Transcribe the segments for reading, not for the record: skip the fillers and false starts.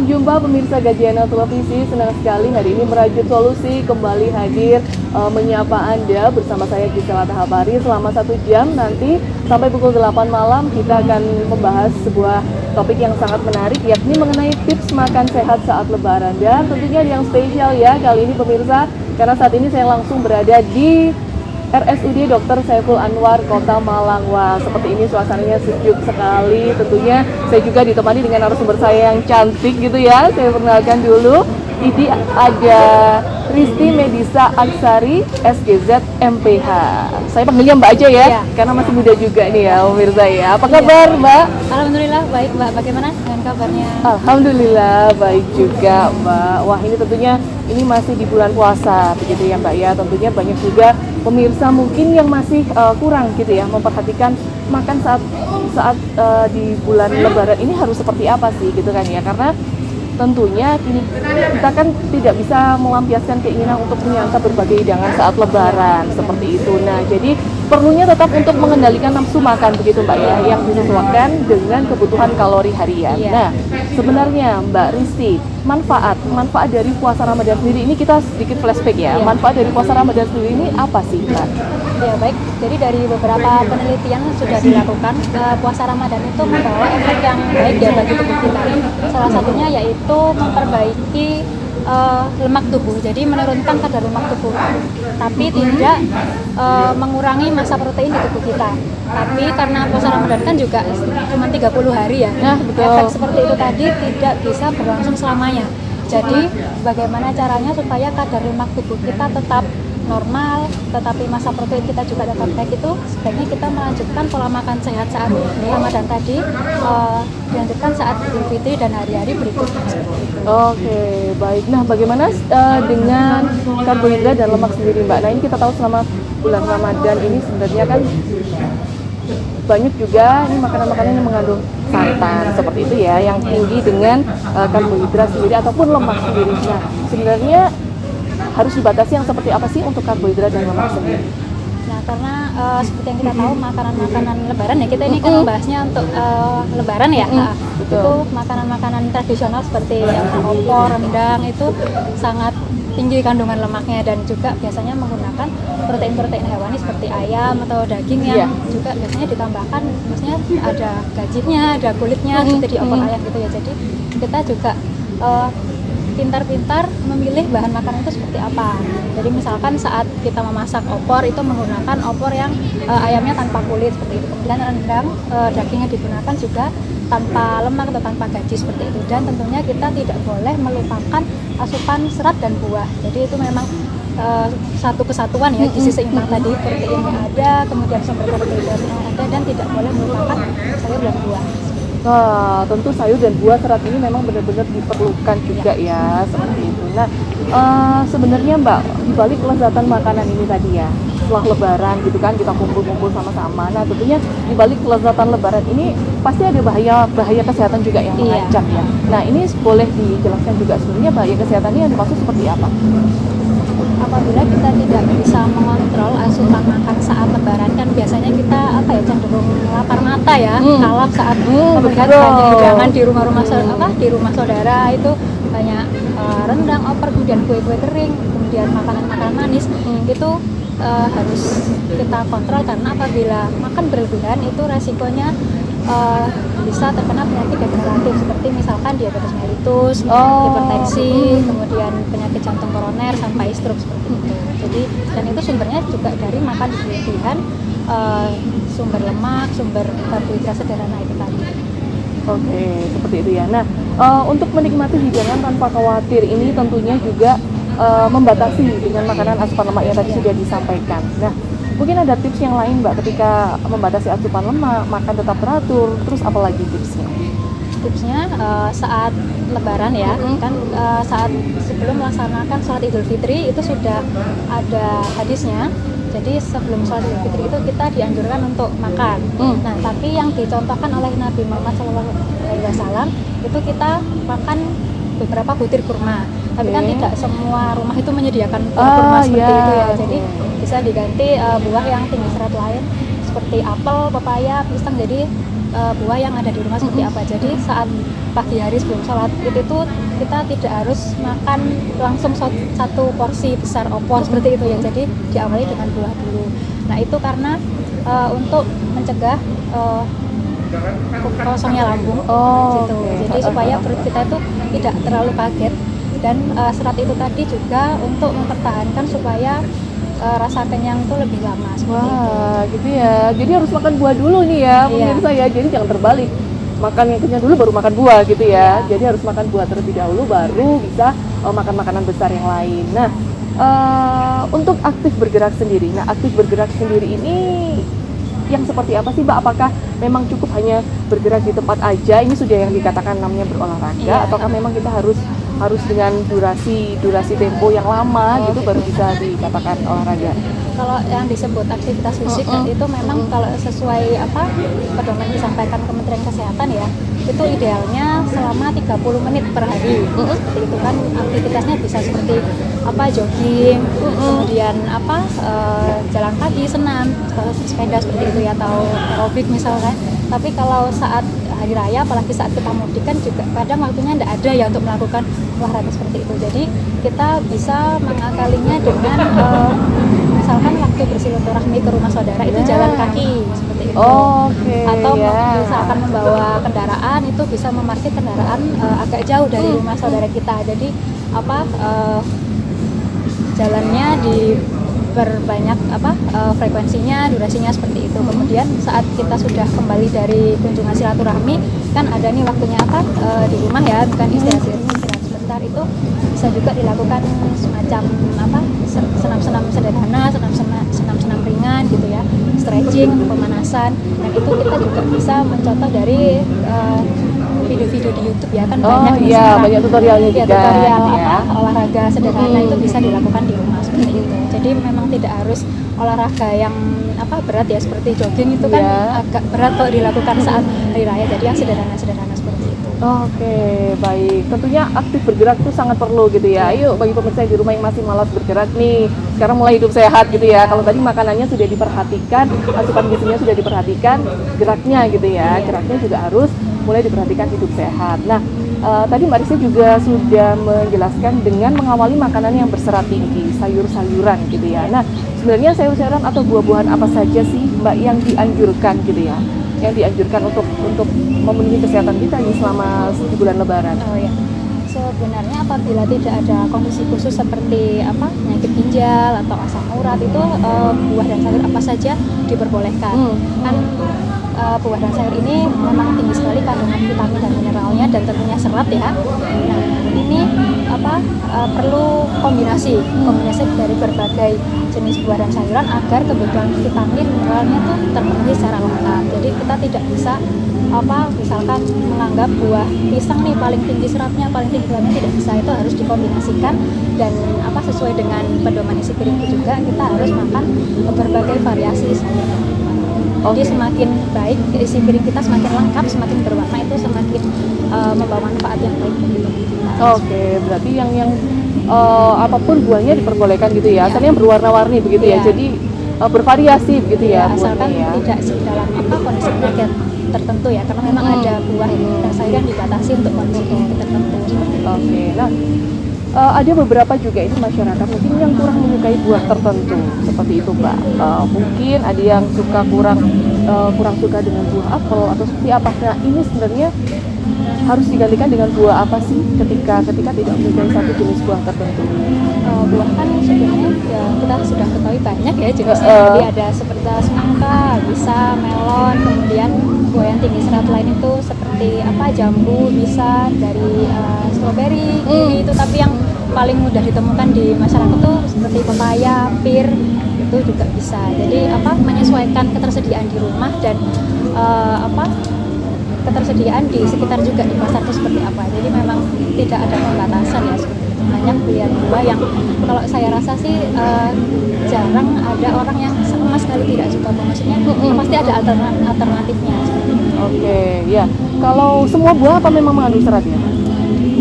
Salam jumpa pemirsa Gajana Televisi, senang sekali hari ini Merajut Solusi kembali hadir menyapa Anda bersama saya Gisela Tahabari selama 1 jam nanti sampai pukul 8 malam kita akan membahas sebuah topik yang sangat menarik yakni mengenai tips makan sehat saat lebaran dan tentunya yang spesial ya kali ini pemirsa karena saat ini saya langsung berada di RSUD Dr. Saiful Anwar, Kota Malang. Wah, seperti ini suasananya sejuk sekali. Tentunya saya juga ditemani dengan narasumber saya yang cantik gitu ya. Saya perkenalkan dulu. Ini ada Risti Medisa Aksari, SGZ MPH. Saya panggilnya Mbak aja ya, karena masih muda juga nih ya, pemirsa ya. Apa kabar, Mbak? Alhamdulillah baik, Mbak. Bagaimana dengan kabarnya? Alhamdulillah baik juga, Mbak. Wah, ini tentunya ini masih di bulan puasa, begitu ya, Mbak ya. Tentunya banyak juga pemirsa mungkin yang masih kurang gitu ya, memperhatikan makan saat di bulan Lebaran ini harus seperti apa sih, gitu kan ya? Karena tentunya kita kan tidak bisa melampiaskan keinginan untuk menyantap berbagai hidangan saat lebaran seperti itu. Nah, jadi perlunya tetap untuk mengendalikan nafsu makan begitu Mbak ya, yang disesuaikan dengan kebutuhan kalori harian. Nah, sebenarnya Mbak Risti, manfaat dari puasa Ramadan sendiri ini kita sedikit flashback ya. Manfaat dari puasa Ramadan sendiri ini apa sih, Mbak? Ya baik, jadi dari beberapa penelitian sudah dilakukan, puasa Ramadan itu membawa efek yang baik ya bagi tubuh kita. Salah satunya yaitu memperbaiki lemak tubuh, jadi menurunkan kadar lemak tubuh, tapi tidak mengurangi massa protein di tubuh kita. Tapi karena puasa Ramadan kan juga cuma 30 hari ya, efek seperti itu tadi tidak bisa berlangsung selamanya. Jadi bagaimana caranya supaya kadar lemak tubuh kita tetap normal, tetapi massa protein kita juga tetap baik, itu sebaiknya kita melanjutkan pola makan sehat saat Ramadan tadi, dilanjutkan saat Idul Fitri dan hari-hari berikutnya seperti itu. Oke, baik. Nah, bagaimana dengan karbohidrat dan lemak sendiri, Mbak? Nah, ini kita tahu selama bulan Ramadan ini sebenarnya kan banyak juga ini makanan-makanan yang mengandung santan seperti itu ya, yang tinggi dengan karbohidrat sendiri ataupun lemak sendiri. Nah, sebenarnya harus dibatasi yang seperti apa sih untuk karbohidrat dan lemak sendiri? Nah, karena seperti yang kita tahu makanan-makanan lebaran ya, kita ini kan membahasnya untuk lebaran ya. Itu makanan-makanan tradisional seperti opor, rendang itu sangat tinggi kandungan lemaknya dan juga biasanya menggunakan protein-protein hewani seperti ayam atau daging yang juga biasanya ditambahkan, maksudnya ada gajinya, ada kulitnya seperti di opor ayam gitu ya. Jadi kita juga pintar-pintar memilih bahan makanan itu seperti apa. Jadi misalkan saat kita memasak opor itu menggunakan opor yang ayamnya tanpa kulit seperti itu. Kemudian rendang dagingnya digunakan juga tanpa lemak atau tanpa gaji seperti itu. Dan tentunya kita tidak boleh melupakan asupan serat dan buah. Jadi itu memang satu kesatuan ya, gizi seimbang tadi, proteinnya ada, kemudian sumber karbohidratnya ada, dan tidak boleh melupakan sayur dan buah. Nah, tentu sayur dan buah serat ini memang benar-benar diperlukan juga ya, seperti itu. Nah, sebenarnya Mbak, dibalik kelezatan makanan ini tadi ya, setelah lebaran gitu kan, kita kumpul-kumpul sama-sama. Nah, tentunya dibalik kelezatan lebaran ini pasti ada bahaya kesehatan juga yang mengancam ya. Nah, ini boleh dijelaskan juga sebenarnya bahaya kesehatannya yang dimaksud seperti apa? Apabila kita tidak bisa mengontrol asupan makan saat lebaran, kan biasanya kita cenderung lapar mata ya, kalap saat melihat banyak hidangan di rumah saudara itu banyak rendang, opor, kemudian kue-kue kering, kemudian makanan-makanan manis. Itu harus kita kontrol karena apabila makan berlebihan itu resikonya bisa terkena penyakit degeneratif seperti misalkan diabetes mellitus, hipertensi, kemudian penyakit jantung koroner sampai stroke seperti itu. Jadi dan itu sumbernya juga dari makan berlebihan, sumber lemak, sumber karbohidrat sederhana itu tadi. Oke, seperti itu ya. Nah, untuk menikmati hidangan tanpa khawatir ini tentunya juga membatasi dengan makanan asupan lemak yang tadi sudah disampaikan. Nah, mungkin ada tips yang lain Mbak ketika membatasi asupan lemak, makan tetap teratur, terus apa lagi tipsnya? Tipsnya saat lebaran ya, kan saat sebelum melaksanakan sholat Idul Fitri itu sudah ada hadisnya. Jadi sebelum sholat Idul Fitri itu kita dianjurkan untuk makan. Nah, tapi yang dicontohkan oleh Nabi Muhammad SAW itu kita makan beberapa butir kurma. Tapi kan tidak semua rumah itu menyediakan kurma seperti itu ya. Jadi bisa diganti buah yang tinggi serat lain seperti apel, pepaya, pisang. Jadi buah yang ada di rumah seperti apa. Jadi saat pagi hari sebelum sholat id itu kita tidak harus makan langsung satu porsi besar opor seperti itu ya. Jadi diawali dengan buah dulu. Nah itu karena untuk mencegah kosongnya lambung gitu. Jadi supaya perut kita itu tidak terlalu kaget, dan serat itu tadi juga untuk mempertahankan supaya rasa kenyang itu lebih lama seperti itu. Gitu ya. Jadi harus makan buah dulu nih ya, pemirsa ya. Jadi jangan terbalik. Makan yang kenyang dulu baru makan buah gitu ya. Jadi harus makan buah terlebih dahulu baru bisa makan makanan besar yang lain. Nah, untuk aktif bergerak sendiri. Nah, aktif bergerak sendiri ini yang seperti apa sih Mbak? Apakah memang cukup hanya bergerak di tempat aja? Ini sudah yang dikatakan namanya berolahraga, ataukah memang kita harus dengan durasi tempo yang lama gitu baru bisa dikatakan olahraga? Kalau yang disebut aktivitas fisik itu memang kalau sesuai pedoman disampaikan Kementerian Kesehatan ya, itu idealnya selama 30 menit per hari. Seperti itu kan, aktivitasnya bisa seperti jogging, kemudian jalan kaki, senam, sepeda seperti itu ya, atau aerobik misalkan. Tapi kalau saat hari raya, apalagi saat kita mudik kan juga kadang waktunya tidak ada ya untuk melakukan olahraga seperti itu. Jadi kita bisa mengakalinya dengan misalkan waktu bersilaturahmi ke rumah saudara itu jalan kaki seperti itu. Atau misalkan membawa kendaraan itu bisa memarkir kendaraan agak jauh dari rumah saudara kita. Jadi jalannya diperbanyak frekuensinya, durasinya seperti itu. Kemudian saat kita sudah kembali dari kunjungan silaturahmi kan ada nih waktunya di rumah ya, bukan istirahat sebentar, itu bisa juga dilakukan semacam senam-senam sederhana, senam-senam ringan gitu ya, stretching, pemanasan. Dan itu kita juga bisa mencontoh dari video-video di YouTube ya, kan banyak tutorialnya juga. Tutorial olahraga sederhana itu bisa dilakukan di rumah seperti itu. Jadi memang tidak harus olahraga yang berat ya, seperti jogging itu kan agak berat kalau dilakukan saat hari raya. Jadi yang sederhana seperti itu. Baik. Tentunya aktif bergerak itu sangat perlu gitu ya. Ayo bagi pemirsa di rumah yang masih malas bergerak nih, sekarang mulai hidup sehat gitu ya. Kalau tadi makanannya sudah diperhatikan, asupan gizinya sudah diperhatikan, geraknya gitu ya. Geraknya juga harus mulai diperhatikan, hidup sehat. Nah, tadi Mbak Risa juga sudah menjelaskan dengan mengawali makanan yang berserat tinggi, sayur-sayuran gitu ya. Nah, sebenarnya sayur-sayuran atau buah-buahan apa saja sih Mbak yang dianjurkan gitu ya? Yang dianjurkan untuk memenuhi kesehatan kita ini selama di bulan Lebaran? Sebenarnya apabila tidak ada kondisi khusus seperti penyakit ginjal atau asam urat, itu buah dan sayur apa saja diperbolehkan. Kan buah dan sayur ini memang tinggi sekali kandungan vitamin dan mineralnya, dan tentunya serat ya. Nah, ini perlu kombinasi dari berbagai jenis buah dan sayuran agar kebutuhan vitamin mineralnya tuh terpenuhi secara lengkap. Jadi kita tidak bisa misalkan menganggap buah pisang nih paling tinggi seratnya, paling tinggi vitaminnya, tidak bisa. Itu harus dikombinasikan, dan sesuai dengan pedoman isi piring itu juga kita harus makan berbagai variasi. Jadi semakin baik isi piring kita, semakin lengkap, semakin berwarna, itu semakin membawa manfaat yang baik bagi tubuh kita. Berarti yang apapun buahnya diperbolehkan gitu ya. Asalnya berwarna-warni begitu ya. Jadi bervariasi begitu ya. Asalkan tidak dalam kondisi penyakit tertentu ya, karena memang ada buah dan sayur yang dibatasi untuk kondisi penyakit tertentu. Nah, ada beberapa juga ini masyarakat mungkin yang kurang menyukai buah tertentu seperti itu Mbak. Mungkin ada yang kurang suka dengan buah apel atau seperti apa. Nah, ini sebenarnya harus digantikan dengan buah apa sih ketika tidak menyukai satu jenis buah tertentu? Buah kan sebenarnya ya, kita sudah ketahui banyak ya jenisnya. Jadi ada seperti semangka, bisa melon, kemudian buah yang tinggi serat lain itu seperti jambu, bisa dari stroberi, kiwi itu. Tapi yang paling mudah ditemukan di masyarakat tuh seperti pepaya, pir, itu juga bisa. Jadi menyesuaikan ketersediaan di rumah dan ketersediaan di sekitar juga di pasar itu seperti apa. Jadi memang tidak ada pembatasan ya, seperti itu. Banyak pilihan buah yang kalau saya rasa sih jarang ada orang yang sama sekali tidak suka buah. Maksudnya pasti ada alternatifnya. Ya. Kalau semua buah apa memang mengandung serat ya?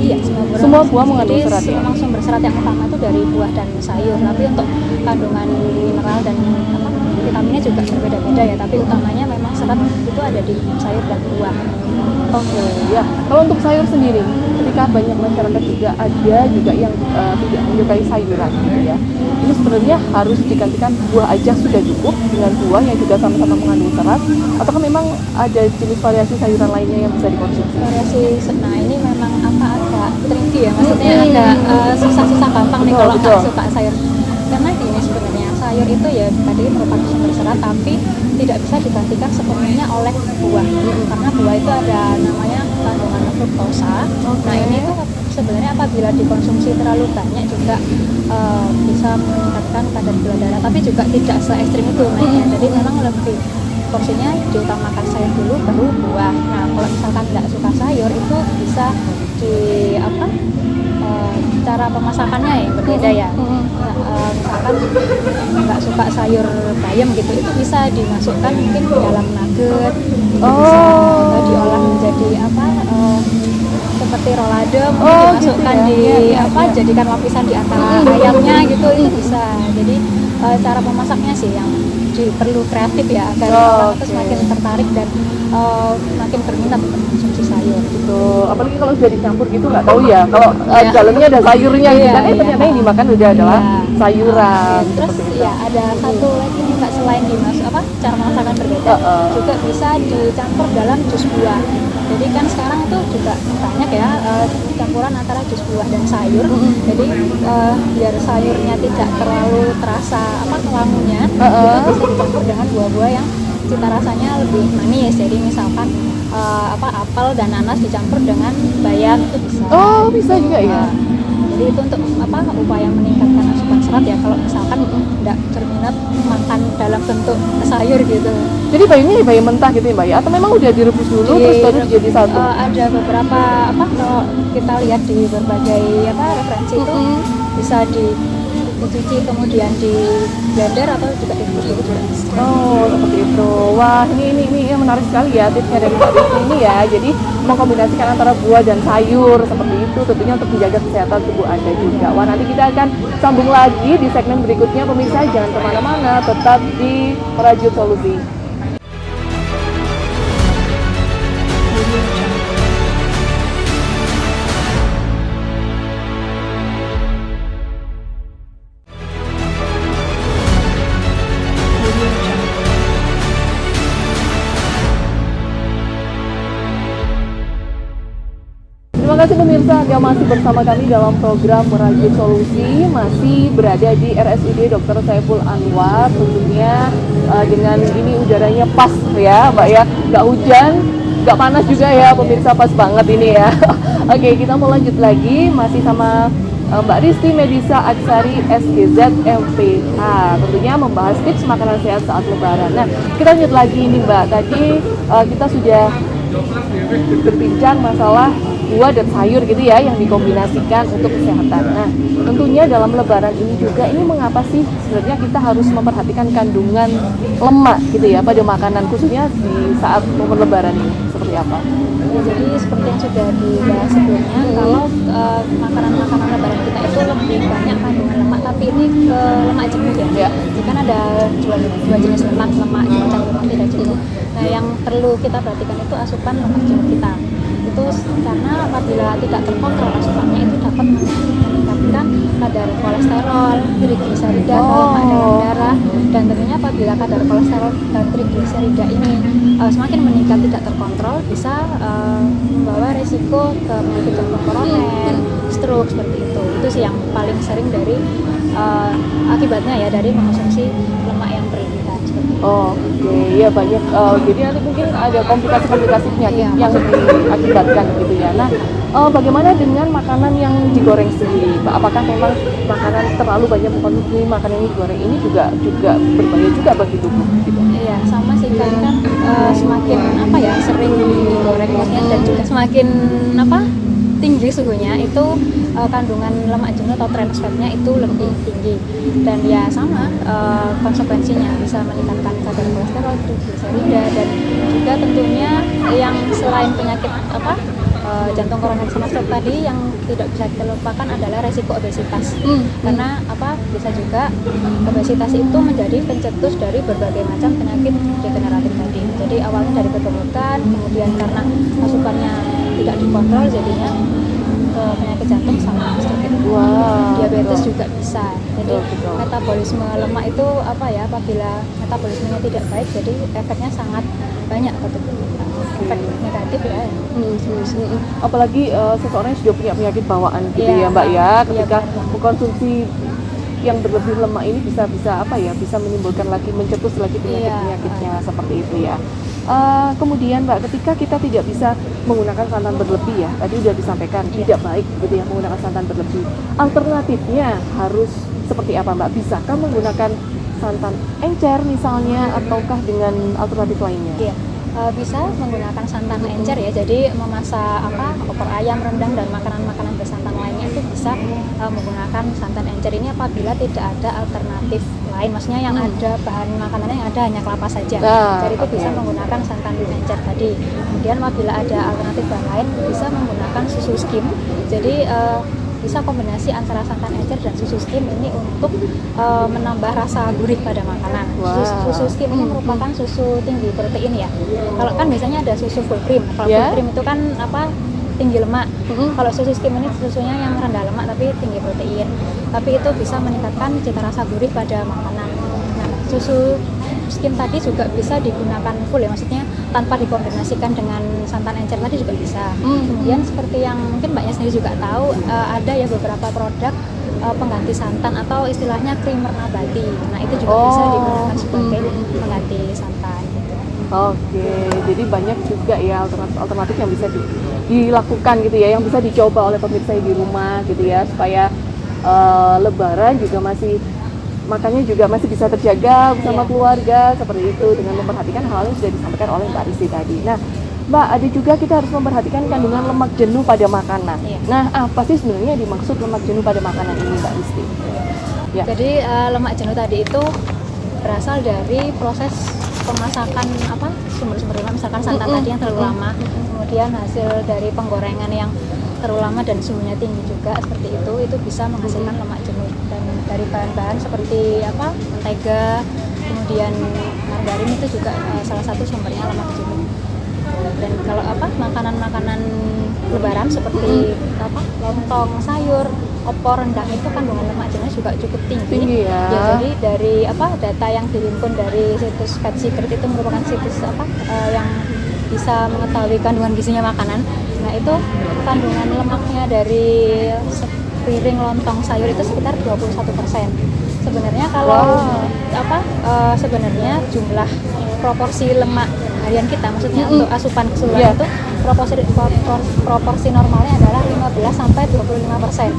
Iya, Semua buah mengandung jadi serat ya? memang sumber serat yang utama itu dari buah dan sayur. Tapi untuk kandungan mineral dan apa, vitaminnya juga berbeda-beda ya. Tapi utamanya memang serat itu ada di sayur dan buah. Oke, ya. Kalau untuk sayur sendiri, ketika banyak masyarakat juga ada juga yang tidak menyukai sayuran, gitu ya. Ini sebenarnya harus digantikan buah aja sudah cukup dengan buah yang juga sama-sama mengandung serat, ataukah memang ada jenis variasi sayuran lainnya yang bisa dikonsumsi? Variasi, nah ini memang apa agak tricky ya, maksudnya agak susah-susah gampang nih kalau Betul. nggak suka sayur. Karena gini sebenarnya sayur itu ya tadi merupakan sumber serat tapi tidak bisa digantikan sepenuhnya oleh buah. Karena buah itu ada namanya kandungan fruktosa. Nah ini tuh sebenarnya apabila dikonsumsi terlalu banyak juga bisa meningkatkan kadar gula darah, tapi juga tidak se ekstrim itu naiknya. Jadi memang lebih porsinya diutamakan sayur dulu baru buah. Nah kalau misalkan nggak suka sayur itu bisa di apa cara pemasakannya yang berbeda ya. Misalkan nggak suka sayur bayam gitu, itu bisa dimasukkan mungkin ke dalam nugget, itu bisa diolah menjadi apa seperti rolado, mungkin dimasukkan gitu ya. di apa jadikan lapisan di antara ayamnya gitu, itu bisa. Jadi cara memasaknya sih yang perlu kreatif ya agar orang itu semakin tertarik dan makin berminat untuk mengkonsumsi sayur. Betul, apalagi kalau sudah dicampur gitu nggak tahu ya. Kalau dalamnya ada sayurnya gitu kan, ternyata yang dimakan udah adalah sayuran. Terus ya ada satu lagi nih Mbak, selain dimasuk apa cara masakan berbeda, juga bisa dicampur dalam jus buah. Jadi kan sekarang itu juga banyak ya campuran antara jus buah dan sayur. Jadi biar sayurnya tidak terlalu terasa apa kelangunya, itu bisa dicampur dengan buah-buah yang cita rasanya lebih manis. Jadi misalkan apa apel dan nanas dicampur dengan bayam itu bisa. Oh, bisa juga ya. Jadi itu untuk apa upaya meningkatkan asupan serat ya kalau misalkan tidak berminat makan dalam bentuk sayur gitu. Jadi bayamnya ya bayam mentah gitu ya Mbak ya? Atau memang udah direbus dulu terus baru jadi satu? Ada beberapa apa kalau kita lihat di berbagai apa referensi itu bisa dicuci kemudian di blender atau juga direbus itu juga bisa. Oh, seperti itu. Wah, ini menarik sekali ya tipsnya dari Mbak Rizky ini ya. Jadi mengkombinasikan antara buah dan sayur seperti itu tentunya untuk menjaga kesehatan tubuh Anda juga. Wah, nanti kita akan sambung lagi di segmen berikutnya pemirsa. Jangan kemana-mana, tetap di Merajut Solusi. Terima kasih pemirsa yang masih bersama kami dalam program Merajut Solusi, masih berada di RSUD Dr. Saiful Anwar, tentunya dengan ini udaranya pas ya Mbak ya, nggak hujan, nggak panas juga ya pemirsa, pas banget ini ya. Oke, kita mau lanjut lagi, masih sama Mbak Risti Medisa Aksari SGZ MPH, tentunya membahas tips makanan sehat saat lebaran. Nah, kita lanjut lagi ini Mbak, tadi kita sudah berbincang masalah buah dan sayur gitu ya yang dikombinasikan untuk kesehatan. Nah, tentunya dalam lebaran ini juga, ini mengapa sih sebenarnya kita harus memperhatikan kandungan lemak gitu ya pada makanan, khususnya di saat momen lebaran ini, seperti apa? Ya, jadi seperti yang sudah dibahas sebelumnya, kalau makanan-makanan lebaran kita itu lebih banyak kandungan lemak, tapi ini ke lemak jenuh ya. Jadi kan ada dua jenis lemak jenuh dan lemak tidak jenuh. Nah, yang perlu kita perhatikan itu asupan lemak jenuh kita. Itu karena apabila tidak terkontrol asupannya itu dapat meningkatkan kadar kolesterol, trigliserida, lemak dalam darah, dan tentunya apabila kadar kolesterol dan trigliserida ini semakin meningkat tidak terkontrol bisa membawa resiko ke penyakit jantung koroner, stroke seperti itu. Itu sih yang paling sering dari akibatnya ya dari mengkonsumsi lemak yang berlebihan seperti itu. Oke, ya banyak. Jadi nanti mungkin ada komplikasi-komplikasi penyakit yang diakibatkan gitu ya. Nah, bagaimana dengan makanan yang digoreng sendiri, Pak? Apakah memang makanan terlalu banyak mengkonsumsi makanan yang digoreng ini juga berbahaya juga bagi tubuh? Gitu? Iya, sama sih kan semakin apa ya sering digorengnya dan juga semakin apa tinggi suhunya itu kandungan lemak jenuh atau trans fatnya itu lebih tinggi, dan ya sama konsekuensinya bisa meningkatkan kadar kolesterol, trigliserida, dan juga tentunya yang selain penyakit apa jantung koroner sama stroke tadi, yang tidak bisa dilupakan adalah resiko obesitas. Karena bisa juga obesitas itu menjadi pencetus dari berbagai macam penyakit degeneratif tadi. Jadi awalnya dari kegemukan, kemudian karena asupannya tidak dikontrol jadinya ke penyakit jantung sama stroke. Diabetes juga bisa. Jadi metabolisme lemak itu apabila metabolismenya tidak baik, jadi efeknya sangat banyak ke tubuh kita. Efek negatif ya. Apalagi seseorang yang sudah punya penyakit bawaan gitu ya Mbak ya, ketika mengkonsumsi yang berlebih lemak ini bisa menimbulkan lagi, mencetus lagi penyakit-penyakitnya seperti itu ya. Kemudian Mbak, ketika kita tidak bisa menggunakan santan berlebih ya, tadi sudah disampaikan tidak baik gitu ya menggunakan santan berlebih. Alternatifnya harus seperti apa Mbak? Bisakah menggunakan santan encer misalnya, ataukah dengan alternatif lainnya? Iya. Bisa menggunakan santan encer ya, jadi memasak opor ayam, rendang, dan makanan-makanan bersantan lainnya itu bisa menggunakan santan encer ini apabila tidak ada alternatif lain, maksudnya yang ada bahan makanannya yang ada hanya kelapa saja. Jadi itu bisa menggunakan santan encer tadi. Kemudian apabila ada alternatif bahan lain, bisa menggunakan susu skim. Jadi bisa kombinasi antara santan encer dan susu skim ini untuk menambah rasa gurih pada makanan. Susu skim ini merupakan susu tinggi protein ya. Kalau kan biasanya ada susu full cream. Kalau full cream itu kan tinggi lemak. Kalau susu skim ini susunya yang rendah lemak tapi tinggi protein. Tapi itu bisa meningkatkan cita rasa gurih pada makanan. Nah, susu skim tadi juga bisa digunakan full ya, maksudnya tanpa dikombinasikan dengan santan encer tadi juga bisa. Kemudian seperti yang mungkin Mbaknya sendiri juga tahu, ada ya beberapa produk pengganti santan atau istilahnya creamer nabati. Nah itu juga bisa digunakan sebagai pengganti santan. Oke, jadi banyak juga ya alternatif yang bisa dilakukan gitu ya, yang bisa dicoba oleh pemirsa di rumah gitu ya, supaya Lebaran juga makannya juga masih bisa terjaga bersama keluarga seperti itu, dengan memperhatikan hal yang sudah disampaikan oleh Mbak Risti tadi. Nah Mbak, ada juga kita harus memperhatikan kandungan lemak jenuh pada makanan. Nah apa sih sebenarnya dimaksud lemak jenuh pada makanan ini Mbak Risti? Ya. Jadi lemak jenuh tadi itu berasal dari proses pemasakan sumber-sumber lemak, misalkan santan tadi yang terlalu lama, kemudian hasil dari penggorengan yang terlalu lama dan suhunya tinggi juga seperti itu bisa menghasilkan lemak jenuh. Dan dari bahan-bahan seperti mentega, kemudian margarin itu juga salah satu sumbernya lemak jenuh. Dan kalau makanan-makanan Lebaran seperti lontong, sayur, opor, rendang itu kandungan lemak jenuh juga cukup tinggi ya. Jadi dari data yang dihimpun dari situs Fat Secret, itu merupakan situs yang bisa mengetahui kandungan gizinya makanan. Nah itu kandungan lemaknya dari sepiring lontong sayur itu sekitar 21%. Sebenarnya kalau sebenarnya jumlah proporsi lemak harian kita, maksudnya untuk asupan keseluruhan itu proporsi normalnya adalah 15-25%.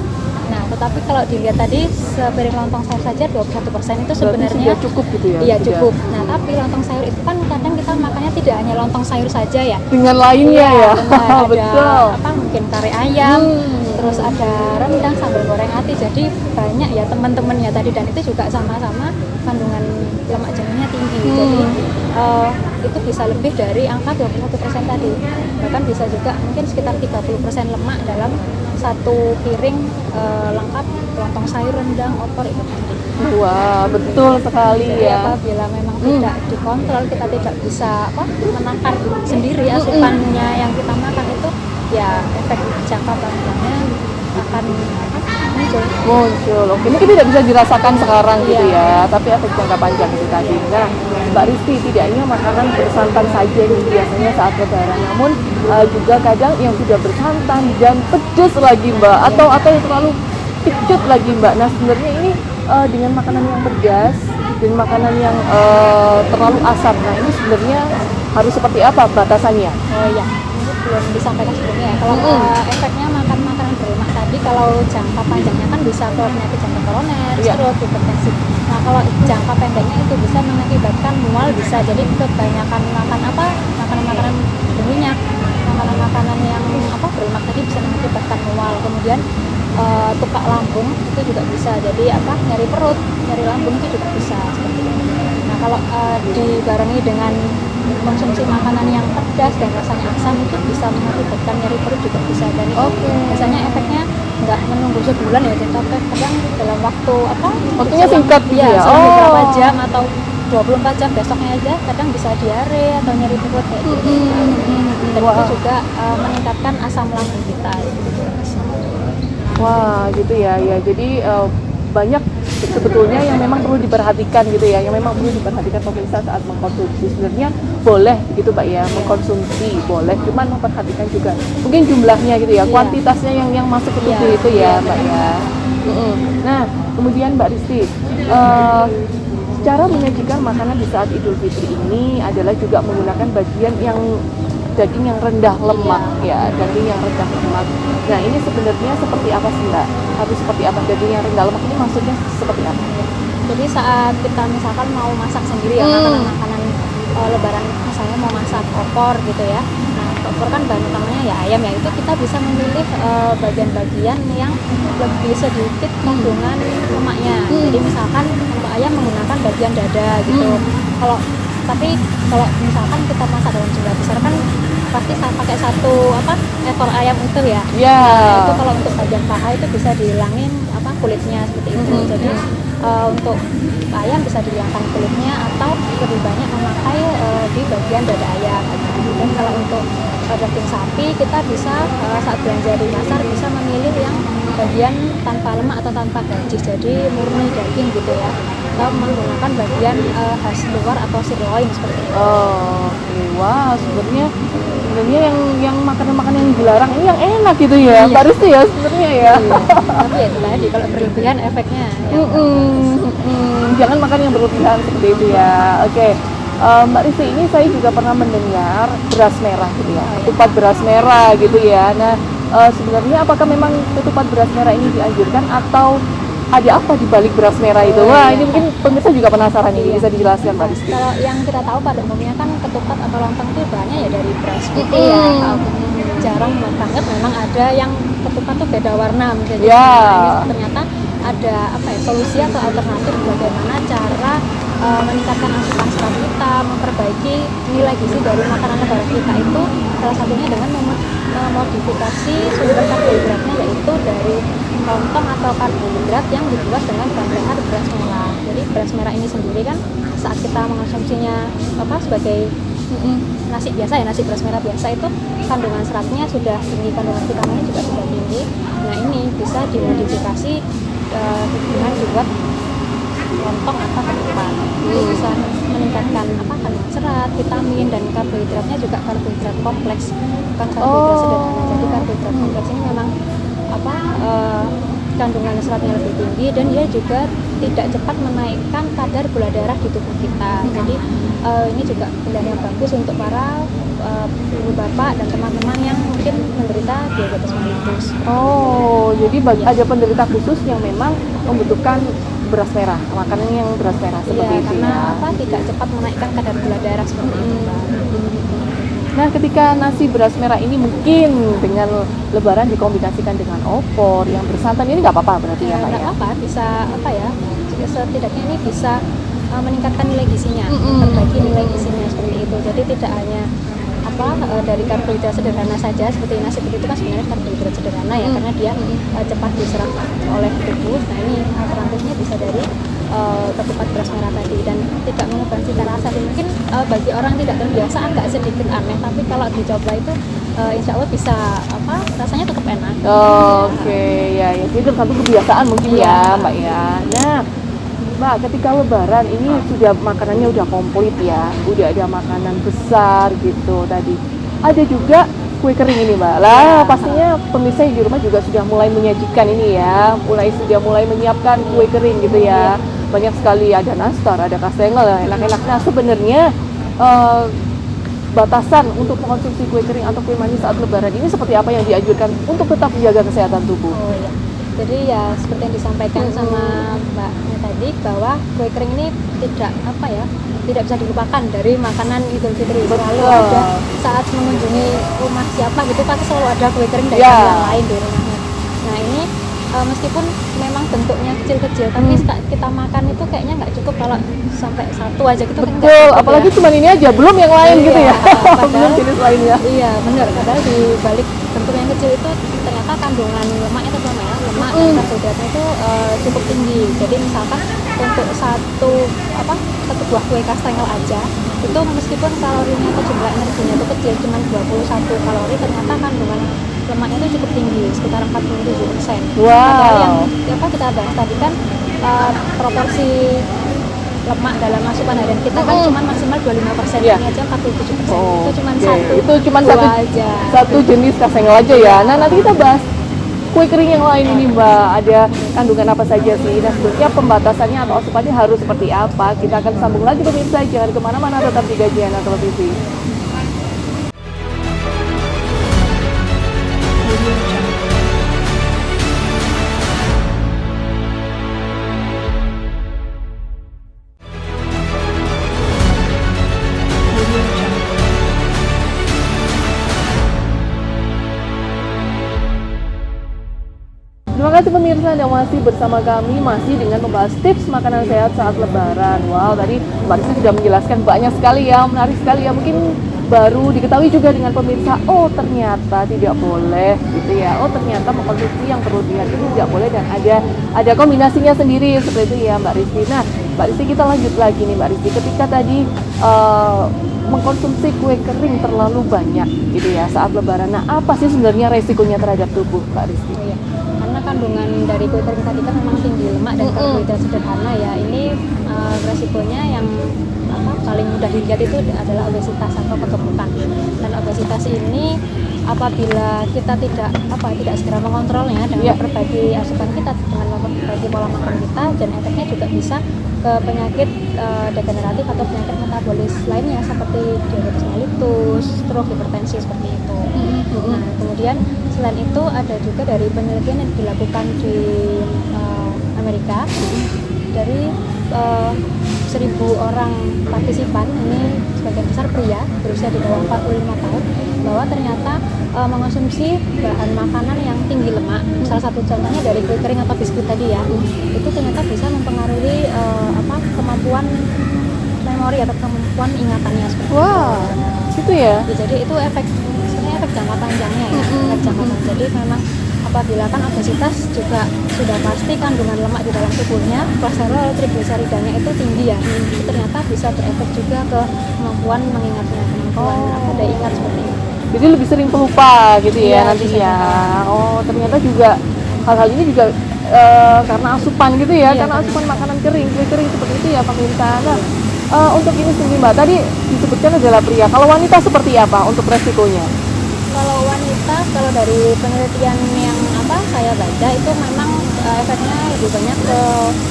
Nah, tetapi kalau dilihat tadi sepiring lontong sayur saja 21% itu sebenarnya sudah cukup gitu ya? Iya, cukup. Nah, tapi lontong sayur itu kan kadang kita makannya tidak hanya lontong sayur saja ya. Dengan lainnya ya. Ada betul. mungkin kari ayam, terus ada rendang, sambal goreng ati. Jadi banyak ya teman-temannya tadi, dan itu juga sama-sama kandungan lemak jenuhnya tinggi. Jadi itu bisa lebih dari angka 21% tadi. Bahkan bisa juga mungkin sekitar 30% lemak dalam satu piring lengkap lontong sayur, rendang, opor itu tadi. Wah, betul sekali. Jadi ya. apabila memang tidak dikontrol, kita tidak bisa menakar sendiri asupannya yang kita makan, itu ya efek jangka panjangnya akan muncul. Oke, mungkin tidak bisa dirasakan sekarang gitu ya, tapi efek jangka panjang itu tadi. Nah, Mbak Risti, tidak hanya makanan bersantan saja nih biasanya saat Lebaran, namun juga kadang yang sudah bersantan dan pedas lagi Mbak, atau yang terlalu kecut lagi Mbak. Nah, sebenarnya ini dengan makanan yang pedas dan makanan yang terlalu asam, nah ini sebenarnya harus seperti apa batasannya? Oh iya, ini belum disampaikan sebelumnya ya. Kalau efeknya makan makanan berlemak tadi, kalau jangka panjangnya kan bisa ke penyakit jantung koroner, stroke, hipertensi. Nah, kalau jangka pendeknya itu bisa mengakibatkan mual, bisa. Jadi kebanyakan makan makanan-makanan berminyak, makanan-makanan yang berlemak tadi bisa mengakibatkan mual. Kemudian tukak lambung itu juga bisa. Jadi nyeri perut, nyeri lambung itu juga bisa seperti itu. Nah, kalau dibarengi dengan konsumsi makanan yang pedas dan rasanya asam itu bisa mengakibatkan nyeri perut juga bisa, dan itu biasanya efeknya nggak menunggu sebulan ya, tapi kadang dalam waktu Waktunya singkat gitu ya? selang beberapa jam atau 24 jam besoknya aja kadang bisa diare atau nyeri perut kayak gitu. Dan itu juga meningkatkan asam lambung kita gitu. Wah gitu ya, ya jadi banyak sebetulnya yang memang perlu diperhatikan gitu ya, yang memang perlu diperhatikan pemirsa saat mengkonsumsi. Sebenarnya boleh gitu Mbak ya, mengkonsumsi boleh, cuman memperhatikan juga mungkin jumlahnya gitu ya, kuantitasnya yang masuk ke tubuh itu ya Mbak ya. Nah kemudian Mbak Risti, cara menyajikan makanan di saat Idul Fitri ini adalah juga menggunakan bagian yang daging yang rendah lemak ya, daging yang rendah lemak. Nah ini sebenarnya seperti apa sih Mbak? Harus seperti apa daging yang rendah lemak ini, maksudnya seperti apa? Jadi saat kita misalkan mau masak sendiri ya, makanan-makanan lebaran, misalnya mau masak opor gitu ya. Nah opor kan bahan utamanya ya ayam ya, itu kita bisa memilih bagian-bagian yang lebih sedikit kandungan lemaknya. Jadi misalkan untuk ayam menggunakan bagian dada gitu. Tapi kalau misalkan kita masak dalam jumlah besar kan pasti pakai satu ekor ayam utuh ya. Nah, itu kalau untuk bagian paha itu bisa dihilangin kulitnya seperti itu. Jadi untuk ayam bisa dihilangkan kulitnya atau lebih banyak memakai di bagian dada ayam. Dan kalau untuk daging sapi kita bisa saat belanja di pasar bisa memilih yang bagian tanpa lemak atau tanpa gaji, jadi murni daging gitu ya, atau menggunakan bagian khas luar atau sirloin seperti itu. Oke. Wah sebenarnya yang makanan-makanan yang dilarang ini yang enak gitu ya, Mbak Risti ya sebenarnya ya. Tapi ya itu tadi kalau berlebihan efeknya ya. Jangan makan yang berlebihan seperti itu ya. Oke. Mbak Risti, ini saya juga pernah mendengar beras merah gitu ya, ketupat beras merah gitu ya. Nah sebenarnya apakah memang ketupat beras merah ini dianjurkan atau ada apa di balik beras merah itu? Wah ini mungkin pemirsa juga penasaran ini, bisa dijelaskan Mbak Risti? Kalau yang kita tahu pada umumnya kan ketupat atau lontong itu bahannya ya dari beras putih ya. Jarang banget memang ada yang ketupat tuh beda warna menjadi ternyata ada solusi atau alternatif bagaimana cara meningkatkan asupan serat kita, memperbaiki nilai gizi dari makanan lebaran kita itu salah satunya dengan memodifikasi sumber karbohidratnya, yaitu dari lontong atau karbohidrat yang dibuat dengan bahan dasar beras merah. Jadi beras merah ini sendiri kan saat kita mengonsumsinya sebagai nasi biasa ya, nasi beras merah biasa itu kandungan seratnya sudah tinggi, kandungan vitaminnya juga sudah tinggi. Nah ini bisa dimodifikasi dengan dibuat lontong atau ketupat. Itu bisa meningkatkan kandungan serat, vitamin, dan karbohidratnya juga karbohidrat kompleks, bukan karbohidrat sederhana. Jadi karbohidrat kompleks ini memang kandungan seratnya lebih tinggi dan dia juga tidak cepat menaikkan kadar gula darah di tubuh kita. Jadi ini juga pilihan yang bagus untuk para ibu bapak dan teman-teman yang mungkin menderita diabetes mellitus. Jadi ada penderita khusus yang memang membutuhkan beras merah, makanan yang beras merah seperti itu karena ya. tidak cepat menaikkan kadar gula darah seperti itu. Nah, ketika nasi beras merah ini mungkin dengan lebaran dikombinasikan dengan opor yang bersantan, ini nggak apa-apa berarti ya Pak ya? Nggak apa-apa, bisa setidaknya ini bisa meningkatkan nilai gizinya, memperbaiki nilai gizinya seperti itu. Jadi tidak hanya dari karbohidrat sederhana saja seperti nasi putih itu kan sebenarnya karbohidrat sederhana ya, karena dia cepat diserap oleh tubuh. Nah ini alternatifnya bisa dari ketupat beras merah tadi dan tidak mengubah cita rasa. Mungkin bagi orang tidak terbiasa agak sedikit aneh, tapi kalau dicoba itu insya Allah bisa rasanya tetap enak. Ya itu tergantung kebiasaan mungkin ya Mbak ya. Nah Mbak, ketika lebaran ini sudah makanannya udah komplit ya, udah ada makanan besar gitu tadi. Ada juga kue kering ini Mbak. Lah pastinya pemirsa di rumah juga sudah mulai menyajikan ini ya, sudah mulai menyiapkan kue kering gitu ya. Banyak sekali, ada nastar, ada kastengel, enak-enak. Nah sebenarnya batasan untuk mengkonsumsi kue kering atau kue manis saat lebaran ini seperti apa yang dianjurkan untuk tetap menjaga kesehatan tubuh? Jadi ya seperti yang disampaikan sama Mbaknya tadi, bahwa kue kering ini tidak bisa dilupakan dari makanan Idul Fitri. Selalu ada saat mengunjungi rumah siapa gitu pasti selalu ada kue kering dari yang lain di rumahnya. Nah ini meskipun memang bentuknya kecil-kecil, tapi kita makan itu kayaknya nggak cukup kalau sampai satu aja gitu kan nggak Betul, cukup apalagi ya. cuma ini aja, belum yang lain gitu ya. Padahal, Belum jenis lainnya. iya benar, padahal di balik bentuk yang kecil itu ternyata kandungan lemaknya itu lemak dan karbohidratnya itu cukup tinggi. Jadi misalkan untuk satu buah kue kastengel aja itu meskipun kalorinya atau jumlah energinya itu kecil cuma 21 kalori, ternyata kandungan lemaknya itu cukup tinggi, sekitar 47%. Padahal yang kita bahas tadi kan proporsi lemak dalam asupan harian kita kan cuma maksimal 25%, ini aja 47%. Itu cuma satu aja. Satu jenis kastengel aja ya. Nah, nanti kita bahas kue kering yang lain ini Mbak, ada kandungan apa saja sih? Nah, sebetulnya pembatasannya atau asupannya harus seperti apa? Kita akan sambung lagi pemirsa, jangan kemana-mana, tetap di Gajana Televisi. Terima kasih pemirsa yang masih bersama kami, masih dengan membahas tips makanan sehat saat lebaran. Wow, tadi Mbak Rizky sudah menjelaskan banyak sekali ya, menarik sekali ya. Mungkin baru diketahui juga dengan pemirsa, oh ternyata tidak boleh gitu ya. Oh ternyata mengkonsumsi yang berlebihan itu tidak boleh dan ada kombinasinya sendiri seperti itu ya Mbak Rizky. Nah, Mbak Rizky kita lanjut lagi nih Mbak Rizky. Ketika tadi mengkonsumsi kue kering terlalu banyak gitu ya saat lebaran. Nah, apa sih sebenarnya resikonya terhadap tubuh Mbak Rizky? Kandungan dari kue kering tadi kan memang tinggi lemak dan karbohidrat sederhana ya. Ini resikonya yang paling mudah dilihat itu adalah obesitas atau kegemukan. Dan obesitas ini apabila kita tidak segera mengontrolnya dengan memperbaiki asupan kita, dengan memperbaiki pola makan kita, dan efeknya juga bisa ke penyakit degeneratif atau penyakit metabolis lainnya seperti diabetes mellitus, stroke, hipertensi seperti itu. Nah, kemudian selain itu ada juga dari penelitian yang dilakukan di Amerika, dari 1.000 orang partisipan, ini sebagian besar pria berusia di bawah 45 tahun, bahwa ternyata mengonsumsi bahan makanan yang tinggi lemak, salah satu contohnya dari kue kering atau biskuit tadi ya, itu ternyata bisa mempengaruhi kemampuan memori atau kemampuan ingatannya seperti itu. Gitu ya? Jadi itu efek jangka panjangnya ya, efek jangka panjang. Jadi memang apabila kan obesitas juga sudah pasti kandungan lemak di dalam tubuhnya, kolesterol, trigliseridanya itu tinggi ya, itu ternyata bisa berefek juga ke kemampuan mengingatnya, kemampuan daya ingat seperti itu. Jadi lebih sering pelupa gitu ya nanti ya. Oh, ternyata juga hal-hal ini juga karena asupan gitu ya, karena asupan makanan kering, kue kering seperti itu ya pemirsa. Nah, untuk ini sendiri Mbak, tadi disebutkan adalah pria. Kalau wanita seperti apa untuk resikonya? Kalau wanita, kalau dari penelitian yang saya baca itu memang efeknya lebih banyak ke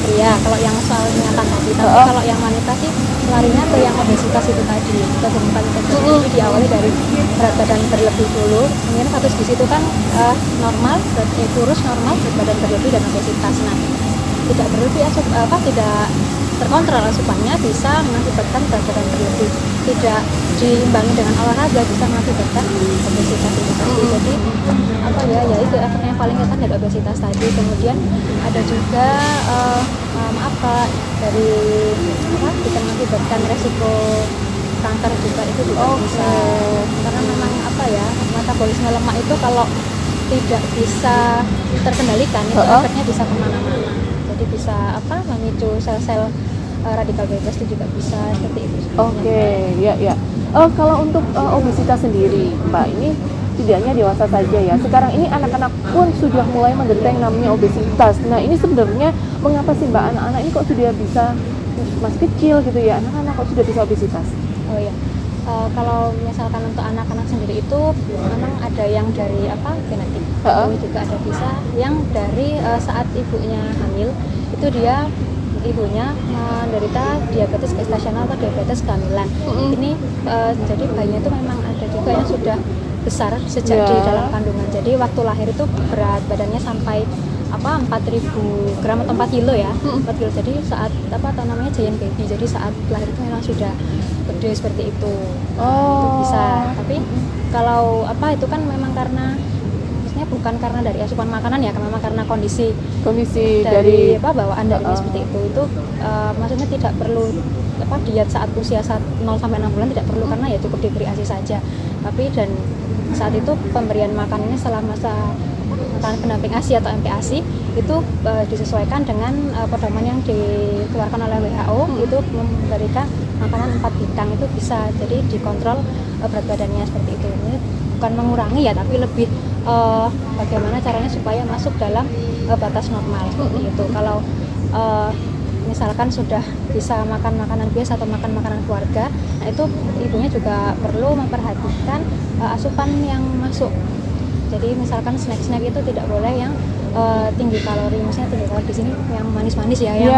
pria kalau yang soal ingatan tadi. Tapi kalau yang wanita sih larinya ke yang obesitas itu tadi, kegemukan itu. Jadi diawali dari berat badan berlebih dulu, kemudian status gizi itu kan normal, kurus normal, berat badan berlebih dan obesitas. Nah, tidak berlebih tidak terkontrol asupannya bisa mengakibatkan berat badan berlebih, tidak diimbangi dengan olahraga bisa mengakibatkan obesitas itu tadi. Jadi itu efek yang paling kelihatan dari obesitas tadi. Kemudian ada juga bisa mengakibatkan resiko kanker juga, itu juga bisa, karena memang metabolisme lemak itu kalau tidak bisa terkendalikan itu efeknya bisa kemana-mana. Jadi bisa memicu sel-sel radikal bebas itu juga bisa seperti itu. Ya. Kalau untuk obesitas sendiri, Mbak, ini tidak hanya dewasa saja ya. Sekarang ini anak-anak pun sudah mulai menderita yang namanya obesitas. Nah, ini sebenarnya mengapa sih Mbak, anak-anak ini kok sudah bisa, masih kecil gitu ya, anak-anak kok sudah bisa obesitas? Kalau misalkan untuk anak-anak sendiri itu memang ada yang dari genetik, itu juga ada bisa yang dari saat ibunya hamil itu ibunya menderita diabetes gestasional atau diabetes kehamilan. Ini jadi bayinya itu memang ada juga yang sudah besar sejak di dalam kandungan. Jadi waktu lahir itu berat badannya sampai 4.000 gram atau 4 kilo ya, 4 kilo. Jadi saat giant baby, jadi saat lahir itu memang sudah gede seperti itu. Itu bisa. Tapi kalau itu kan memang karena maksudnya bukan karena dari asupan makanan ya, memang karena kondisi dari bawaan darinya seperti itu maksudnya tidak perlu diet saat usia 0 sampai 6 bulan tidak perlu, karena ya cukup diberi ASI saja. Tapi dan saat itu pemberian makanannya selama masa makanan pendamping ASI atau MPASI itu disesuaikan dengan pedoman yang dikeluarkan oleh WHO, itu memberikan makanan 4 bintang itu bisa, jadi dikontrol berat badannya seperti itu. Ini bukan mengurangi ya, tapi lebih bagaimana caranya supaya masuk dalam batas normal seperti itu. Kalau misalkan sudah bisa makan makanan biasa atau makan makanan keluarga, nah itu ibunya juga perlu memperhatikan asupan yang masuk. Jadi misalkan snack-snack itu tidak boleh yang tinggi kalori, maksudnya tinggi kalori di sini yang manis-manis ya, yang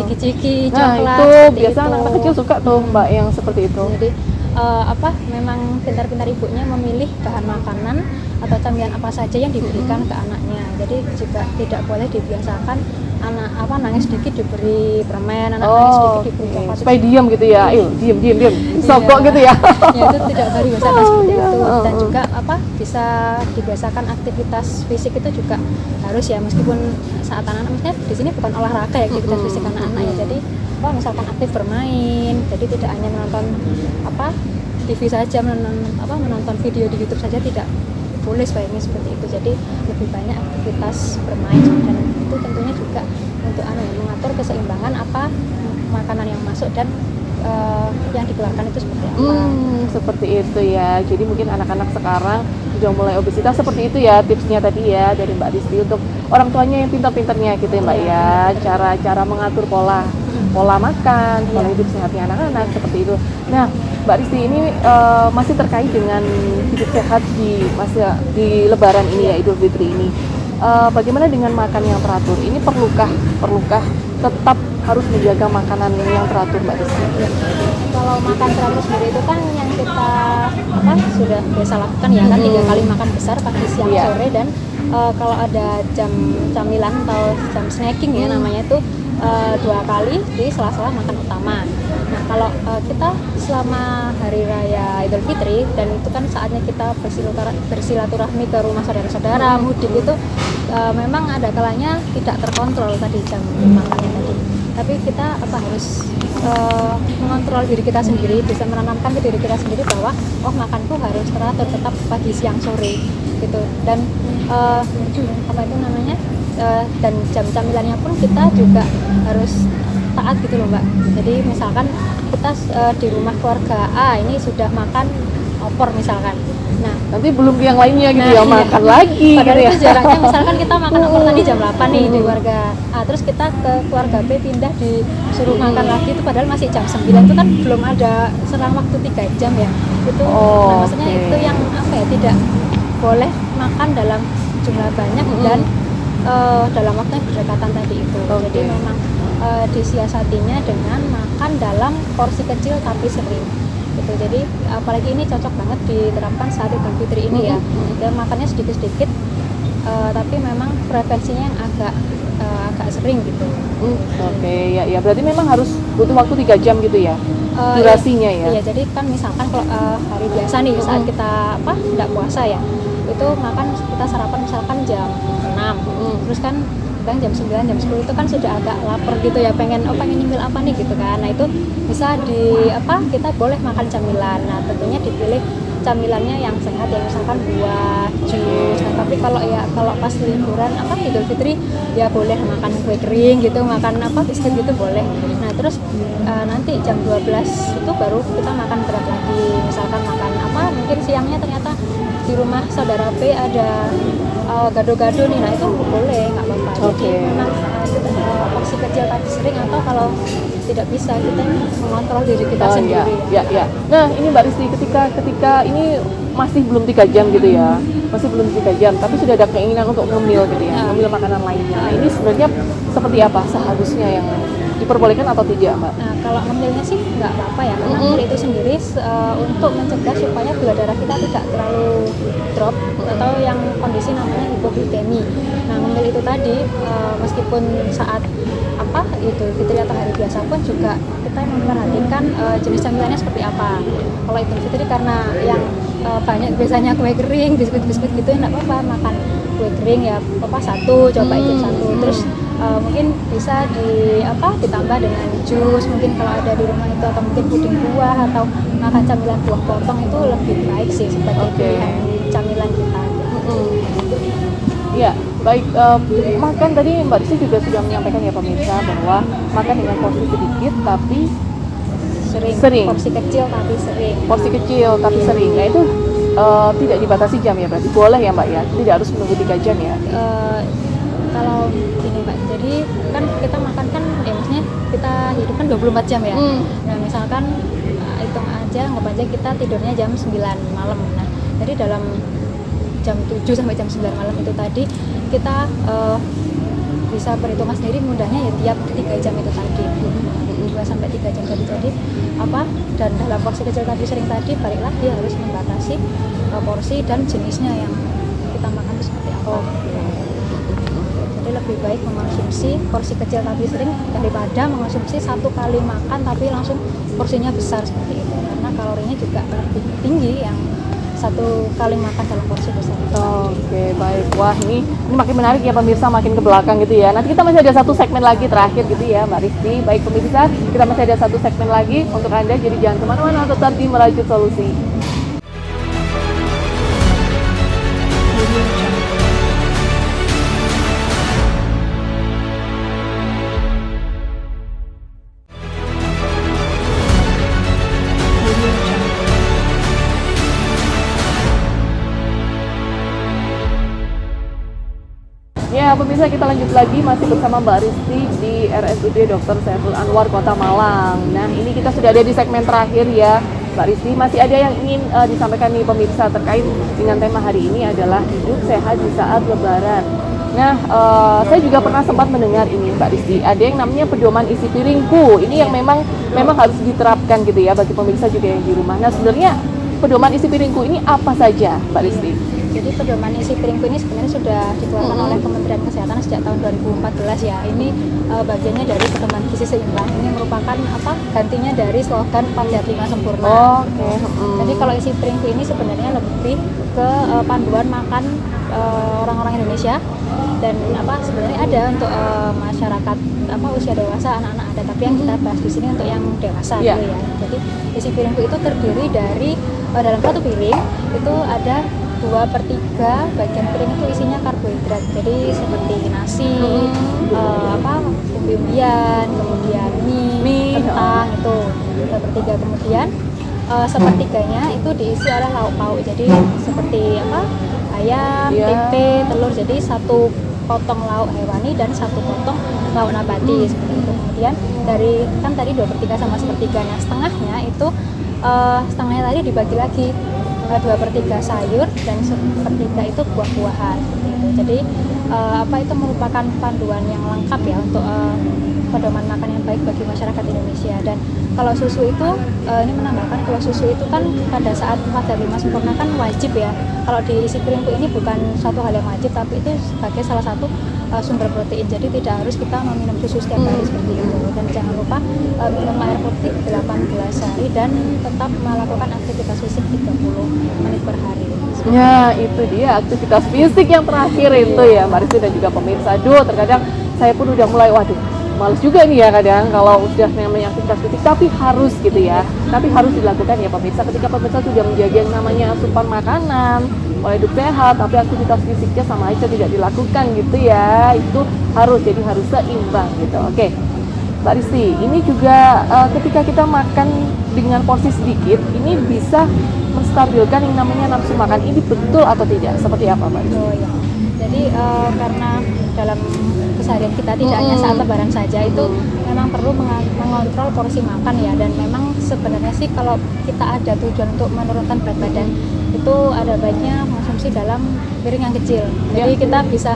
ciki-ciki, coklat. Itu biasa anak kecil suka tuh Mbak yang seperti itu. Jadi memang pintar-pintar ibunya memilih bahan makanan atau camilan apa saja yang diberikan ke anaknya. Jadi juga tidak boleh dibiasakan anak nangis sedikit diberi permen, anak nangis sedikit diberi coklat. Supaya diam gitu ya, diam, sokok gitu ya. Ya itu tidak boleh dibiasakan seperti itu. Dan juga bisa dibiasakan aktivitas fisik itu juga harus ya, meskipun saat anak-anak, maksudnya di sini bukan olahraga ya, aktivitas fisik anak-anak ya. Jadi misalkan aktif bermain, jadi tidak hanya menonton TV saja, menonton video di YouTube saja, tidak boleh sebaiknya seperti itu. Jadi lebih banyak aktivitas bermain, dan itu tentunya juga untuk mengatur keseimbangan makanan yang masuk dan yang dikeluarkan itu seperti apa. Seperti itu ya. Jadi mungkin anak-anak sekarang sudah mulai obesitas seperti itu ya, tipsnya tadi ya dari Mbak Risti untuk orang tuanya yang pintar-pintarnya gitu ya Mbak ya. Cara mengatur pola makan, pola hidup sehatnya anak-anak seperti itu. Nah, Mbak Risti ini masih terkait dengan hidup sehat di Lebaran ini ya, Idul Fitri ini. Bagaimana dengan makan yang teratur? Ini perlukah tetap harus menjaga makanan yang teratur, Mbak Risti? Kalau makan teratur sendiri itu kan yang kita sudah biasa lakukan ya, kan 3 kali makan besar pagi, siang, sore, dan kalau ada jam camilan atau jam snacking ya namanya itu 2 kali di sela-sela makan utama. Nah kalau kita selama hari raya Idul Fitri, dan itu kan saatnya kita bersilaturahmi ke rumah saudara-saudara, mudik itu memang ada kalanya tidak terkontrol tadi jam makannya tadi. Tapi kita harus mengontrol diri kita sendiri, bisa menanamkan ke diri kita sendiri bahwa makanku harus teratur, tetap pagi, siang, sore gitu. Dan dan jam camilannya pun kita juga harus taat gitu loh Mbak. Jadi misalkan kita di rumah keluarga A ini sudah makan opor misalkan, nah nanti belum yang lainnya gitu ya, makan lagi padahal gitu ya. itu jaraknya misalkan kita makan opor tadi jam 8 nih di keluarga A, terus kita ke keluarga B pindah disuruh makan lagi, itu padahal masih jam 9, itu kan belum ada selang waktu 3 jam ya itu. Nah maksudnya itu yang tidak boleh makan dalam jumlah banyak dan dalam waktu yang berdekatan tadi itu. Jadi memang disiasatinya dengan makan dalam porsi kecil tapi sering gitu. Jadi apalagi ini cocok banget diterapkan saat Idul Fitri ini ya. Dan makannya sedikit-sedikit tapi memang frekuensinya yang agak sering gitu. Ya berarti memang harus butuh waktu 3 jam gitu ya durasinya ya. Iya, jadi kan misalkan kalau hari biasa nih saat kita tidak puasa ya, itu makan kita sarapan misalkan jam 6, terus kan jam 9, jam 10 itu kan sudah agak lapar gitu ya, pengen nyemil apa nih gitu kan. Nah itu bisa kita boleh makan camilan. Nah tentunya dipilih camilannya yang sehat ya, misalkan buah, jus. Nah tapi kalau pas liburan Idul Fitri ya boleh makan kue kering gitu, makan biskuit gitu boleh. Nah terus nanti jam 12 itu baru kita makan berat lagi, misalkan makan mungkin siangnya ternyata di rumah saudara B ada gado-gado nih, nah itu boleh, nggak apa-apa. Jadi memang porsi kecil tapi sering, atau kalau tidak bisa kita mengontrol diri kita sendiri. Ya. Nah ini Mbak Risti, ketika ini masih belum 3 jam gitu ya, masih belum 3 jam, tapi sudah ada keinginan untuk ngemil gitu ya, ngemil makanan lainnya. Nah ini sebenarnya seperti apa seharusnya yang diperbolehkan atau tidak Mbak? Nah kalau ngemilnya sih nggak apa-apa ya, karena ngemil itu sendiri untuk mencegah supaya gula darah kita tidak terlalu drop atau yang kondisi namanya hipoglikemi. Nah ngemil itu tadi meskipun saat Idul Fitri atau hari biasa pun juga kita memperhatikan jenis camilannya seperti apa. Kalau Idul Fitri karena yang banyak biasanya kue kering, biskuit-biskuit gitu, nggak apa-apa makan kue kering ya apa satu, coba itu satu. Terus mungkin bisa ditambah dengan jus mungkin kalau ada di rumah itu, atau mungkin puding buah, atau makan camilan buah potong itu lebih baik sih sebagai pilihan camilan kita. Ya, baik. Makan tadi Mbak Rizky juga sudah menyampaikan ya pemirsa bahwa makan dengan porsi sedikit tapi sering. Porsi kecil tapi sering. Porsi kecil tapi sering. Nah itu tidak dibatasi jam ya berarti? Boleh ya Mbak ya? Tidak harus menunggu 3 jam ya? Kalau gini Mbak, jadi kan kita makan kan ya maksudnya kita hidup kan 24 jam ya. Nah misalkan hitung aja, anggap aja kita tidurnya jam 9 malam. Nah jadi dalam jam 7 sampai jam 9 malam itu tadi kita bisa perhitungan sendiri mudahnya ya tiap 3 jam itu tadi 2 sampai 3 jam tadi. Jadi dan dalam porsi kecil tadi sering tadi balik lagi harus membatasi porsi dan jenisnya yang kita makan itu seperti apa. Jadi lebih baik mengonsumsi porsi kecil tapi sering daripada mengonsumsi satu kali makan tapi langsung porsinya besar seperti itu, karena kalorinya juga lebih tinggi yang satu kali makan dalam porsi besar. Oke, baik. Wah, ini makin menarik ya pemirsa, makin ke belakang gitu ya. Nanti kita masih ada satu segmen lagi terakhir gitu ya Mbak Rizky. Baik pemirsa, kita masih ada satu segmen lagi untuk Anda, jadi jangan kemana-mana, tetap di Merajut Solusi. Ya pemirsa, kita lanjut lagi masih bersama Mbak Rizky di RSUD Dr. Saiful Anwar Kota Malang. Nah ini kita sudah ada di segmen terakhir ya Mbak Rizky. Masih ada yang ingin disampaikan nih pemirsa terkait dengan tema hari ini adalah hidup sehat di saat Lebaran. Nah saya juga pernah sempat mendengar ini Mbak Rizky, ada yang namanya pedoman isi piringku. Ini yang memang harus diterapkan gitu ya bagi pemirsa juga yang di rumah. Nah sebenarnya pedoman isi piringku ini apa saja Mbak Rizky? Jadi pedoman isi piringku ini sebenarnya sudah dikeluarkan oleh Kementerian Kesehatan sejak tahun 2014 ya. Ini bagiannya dari pedoman gizi seimbang. Ini merupakan gantinya dari slogan 4 Sehat 5 Sempurna. Jadi kalau isi piringku ini sebenarnya lebih ke panduan makan orang-orang Indonesia, dan sebenarnya ada untuk masyarakat usia dewasa, anak-anak ada, tapi yang kita bahas di sini untuk yang dewasa gitu ya. Jadi isi piringku itu terdiri dari dalam satu piring itu ada 2/3 bagian piring itu isinya karbohidrat, jadi seperti nasi, umbi-umbian, kemudian mie, kentang itu 2/3. Kemudian sepertiganya itu diisi oleh lauk pauk, jadi seperti ayam, tempe, telur, jadi satu potong lauk hewani dan satu potong lauk nabati seperti itu. Kemudian dari kan tadi 2/3 sama sepertiga, nah setengahnya itu setengahnya tadi dibagi lagi 2/3 sayur dan 1/3 itu buah-buahan gitu. Jadi itu merupakan panduan yang lengkap ya untuk pedoman makan yang baik bagi masyarakat Indonesia. Dan kalau susu itu ini menambahkan kalau susu itu kan pada saat 4 dan 5 sempurna kan wajib ya. Kalau di isi piringku ini bukan suatu hal yang wajib, tapi itu sebagai salah satu sumber protein. Jadi tidak harus kita meminum susu setiap hari seperti itu. Dan jangan lupa minum air putih 8 gelas sehari dan tetap melakukan aktivitas fisik 30 menit per hari. Ya itu dia aktivitas fisik yang terakhir itu ya Mbak Rizky dan juga pemirsa. Aduh, terkadang saya pun udah mulai males juga nih ya kadang kalau udah namanya aktivitas fisik, tapi harus gitu ya, tapi harus dilakukan ya pemirsa. Ketika pemirsa sudah menjaga yang namanya asupan makanan, pola hidup sehat, tapi aktivitas fisiknya sama aja tidak dilakukan gitu ya, itu harus, jadi harus seimbang gitu. Oke Mbak Rizky, ini juga ketika kita makan dengan porsi sedikit, ini bisa menstabilkan yang namanya nafsu makan, ini betul atau tidak? Seperti apa Mbak Rizky? Oh ya, jadi karena dalam keseharian kita tidak hanya saat lebaran saja, itu memang perlu mengontrol porsi makan ya. Dan memang sebenarnya sih kalau kita ada tujuan untuk menurunkan berat badan, itu ada baiknya mengonsumsi dalam piring yang kecil. Jadi kita bisa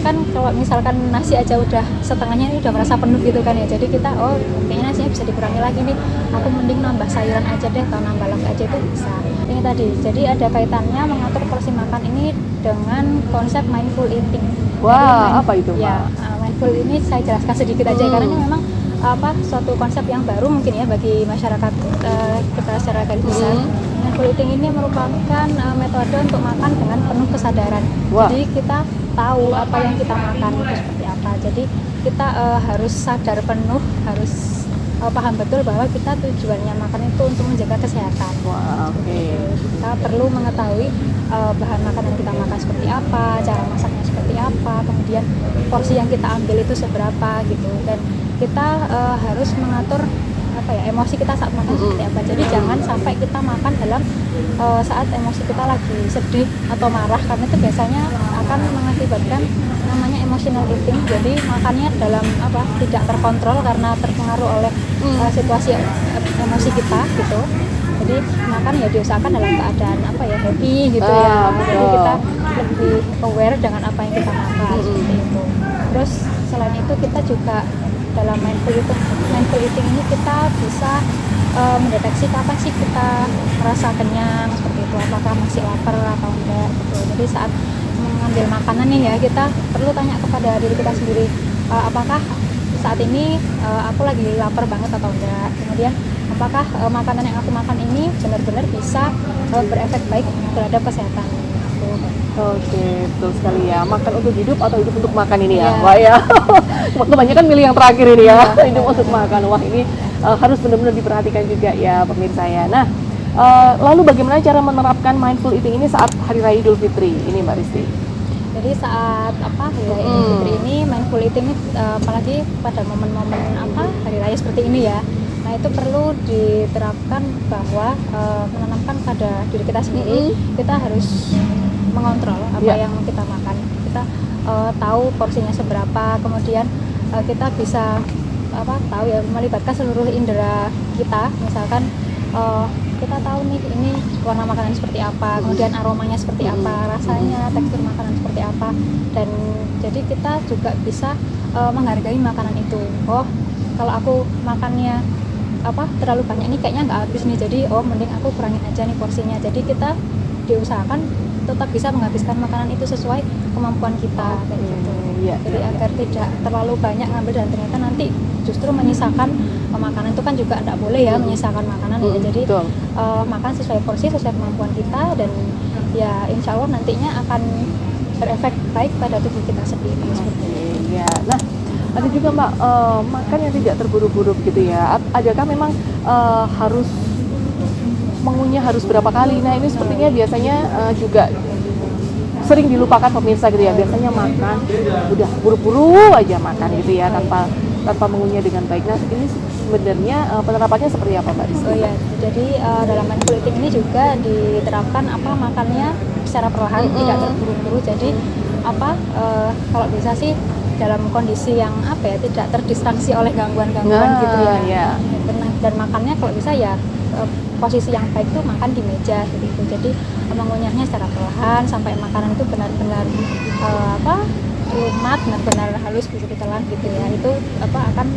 kan kalau misalkan nasi aja udah setengahnya ini udah merasa penuh gitu kan ya, jadi kita kayaknya nasinya bisa dikurangi lagi nih, aku mending nambah sayuran aja deh atau nambah lauk aja, itu bisa. Ini tadi, jadi ada kaitannya mengatur porsi makan ini dengan konsep mindful eating. Wah, apa itu Mbak? Ya, mindful ini saya jelaskan sedikit aja karena ini memang suatu konsep yang baru mungkin ya bagi masyarakat kita secara garis besar. Mindful eating ini merupakan metode untuk makan dengan penuh kesadaran. Wah. Jadi kita tahu apa yang kita makan itu seperti apa. Jadi kita harus sadar penuh, harus paham betul bahwa kita tujuannya makan itu untuk menjaga kesehatan. Wah, oke. Kita perlu mengetahui bahan makanan yang kita makan seperti apa, cara masaknya seperti apa, kemudian porsi yang kita ambil itu seberapa gitu. Dan kita harus mengatur emosi kita saat makan seperti apa. Jadi jangan sampai kita makan dalam saat emosi kita lagi sedih atau marah, karena itu biasanya akan mengakibatkan namanya emotional eating. Jadi makannya dalam tidak terkontrol karena terpengaruh oleh situasi emosi kita gitu. Jadi makan ya diusahakan dalam keadaan happy gitu ya. Jadi kita lebih aware dengan apa yang kita makan seperti itu. Terus selain itu kita juga dalam mindful eating ini kita bisa mendeteksi kapan sih kita merasa kenyang seperti itu, apakah masih lapar atau enggak gitu. Jadi saat mengambil makanan nih ya, kita perlu tanya kepada diri kita sendiri, apakah saat ini aku lagi lapar banget atau enggak. Kemudian apakah makanan yang aku makan ini benar-benar bisa berefek baik terhadap kesehatan. Oke, betul sekali ya. Makan untuk hidup atau hidup untuk makan ini ya, Iya. Wah ya. Kebanyakan milih yang terakhir ini ya, Iya. hidup untuk makan. Wah ini harus benar-benar diperhatikan juga ya pemirsa ya. Nah, lalu bagaimana cara menerapkan mindful eating ini saat Hari Raya Idul Fitri ini Mbak Risti? Jadi saat Hari Raya Idul Fitri ini mindful eating ini apalagi pada momen-momen Hari Raya seperti ini ya. Nah itu perlu diterapkan bahwa menanamkan pada diri kita sendiri, kita harus mengontrol apa yang kita makan. Kita tahu porsinya seberapa, kemudian kita bisa tahu ya, melibatkan seluruh indera kita. Misalkan kita tahu nih ini warna makanan seperti apa, kemudian aromanya seperti apa, rasanya, tekstur makanan seperti apa, dan jadi kita juga bisa menghargai makanan itu. Oh kalau aku makannya terlalu banyak nih, kayaknya nggak habis nih, jadi mending aku kurangin aja nih porsinya. Jadi kita diusahakan tetap bisa menghabiskan makanan itu sesuai kemampuan kita kayak gitu. Jadi agar tidak terlalu banyak ngambil dan ternyata nanti justru menyisakan makanan. Itu kan juga tidak boleh ya, menyisakan makanan ya. Jadi makan sesuai porsi, sesuai kemampuan kita, dan ya insya Allah nantinya akan berefek baik pada tubuh kita sendiri. Ya, nah ada juga Mbak makan yang tidak terburu-buru gitu ya. Adakah memang harus mengunyah harus berapa kali? Nah ini sepertinya biasanya juga sering dilupakan pemirsa gitu ya. Biasanya makan udah buru-buru aja makan gitu ya, tanpa mengunyah dengan baik. Nah ini sebenarnya penerapannya seperti apa Mbak Rizky? Oh ya, jadi dalam mindful eating ini juga diterapkan makannya secara perlahan, tidak terburu-buru. Jadi kalau bisa sih dalam kondisi yang tidak terdistraksi oleh gangguan-gangguan gitu ya. Dan makannya kalau bisa ya posisi yang baik tuh makan di meja gitu. Jadi mengunyahnya secara perlahan sampai makanan itu benar-benar lumat, benar-benar halus, bisa ditelan gitu ya. Itu akan